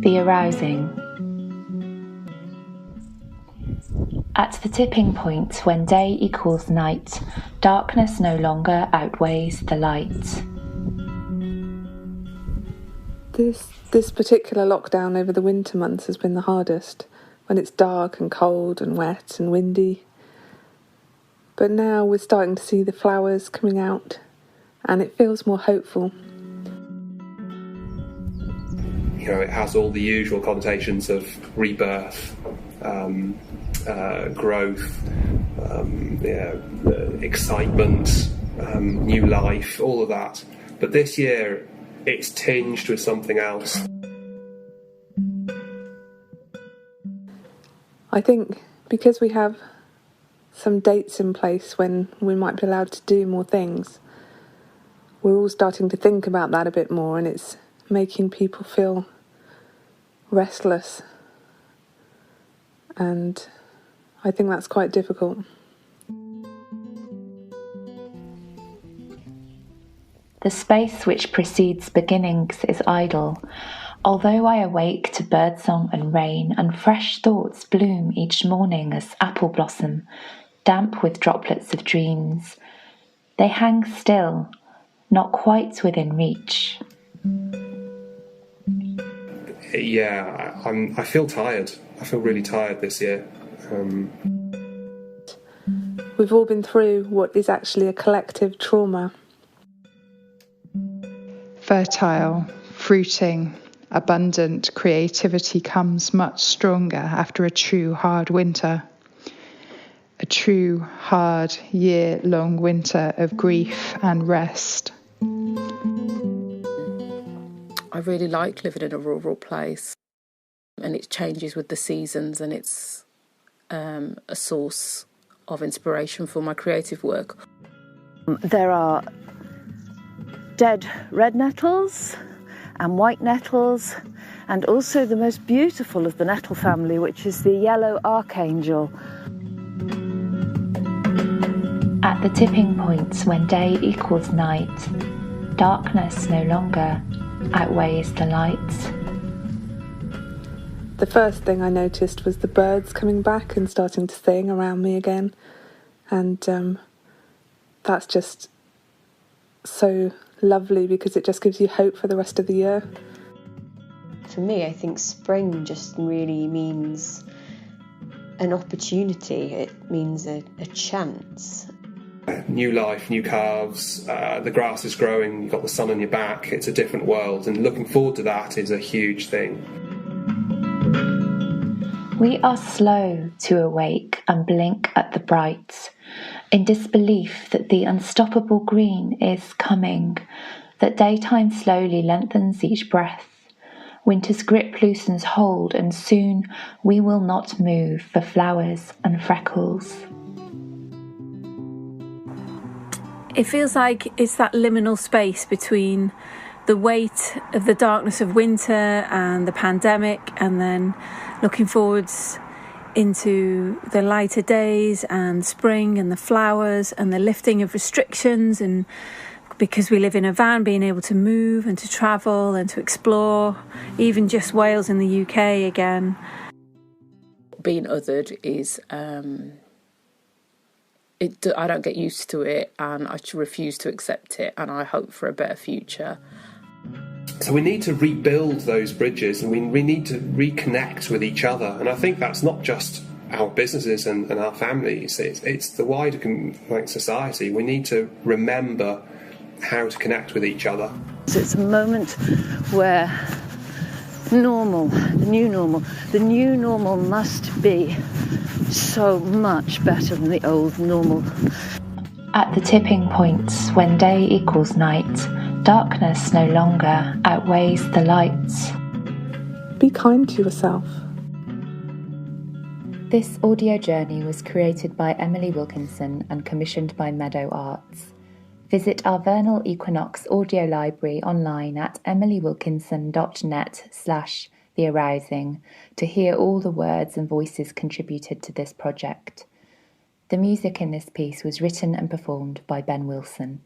The Arousing. At the tipping point when day equals night, darkness no longer outweighs the light. This particular lockdown over the winter months has been the hardest, when it's dark and cold and wet and windy. But now we're starting to see the flowers coming out, and it feels more hopeful. You know, it has all the usual connotations of rebirth, growth, excitement, new life, all of that. But this year, it's tinged with something else. I think because we have some dates in place when we might be allowed to do more things, we're all starting to think about that a bit more, and it's making people feel restless, and I think that's quite difficult. The space which precedes beginnings is idle. Although I awake to birdsong and rain, and fresh thoughts bloom each morning as apple blossom, damp with droplets of dreams, they hang still, not quite within reach. Yeah, I feel tired. I feel really tired this year. We've all been through what is actually a collective trauma. Fertile, fruiting, abundant creativity comes much stronger after a true hard winter. A true hard year-long winter of grief and rest. I really like living in a rural place, and it changes with the seasons, and it's a source of inspiration for my creative work. There are dead red nettles and white nettles, and also the most beautiful of the nettle family, which is the yellow archangel. At the tipping point when day equals night, darkness no longer outweighs the light. The first thing I noticed was the birds coming back and starting to sing around me again, and that's just so lovely because it just gives you hope for the rest of the year. For me, I think spring just really means an opportunity. It means a chance. New life, new calves, the grass is growing, you've got the sun on your back, it's a different world, and looking forward to that is a huge thing. We are slow to awake and blink at the bright, in disbelief that the unstoppable green is coming, that daytime slowly lengthens each breath. Winter's grip loosens hold, and soon we will not move for flowers and freckles. It feels like it's that liminal space between the weight of the darkness of winter and the pandemic, and then looking forwards into the lighter days and spring and the flowers and the lifting of restrictions, and because we live in a van, being able to move and to travel and to explore, even just Wales and the UK again. Being othered is I don't get used to it, and I refuse to accept it, and I hope for a better future. So we need to rebuild those bridges, and we need to reconnect with each other. And I think that's not just our businesses and our families, it's the wider society. We need to remember how to connect with each other. So it's a moment where the new normal must be so much better than the old normal. At the tipping point when day equals night, darkness no longer outweighs the light. Be kind to yourself. This audio journey was created by Emily Wilkinson and commissioned by Meadow Arts. Visit our Vernal Equinox audio library online at emilywilkinson.net/thearousing to hear all the words and voices contributed to this project. The music in this piece was written and performed by Ben Wilson.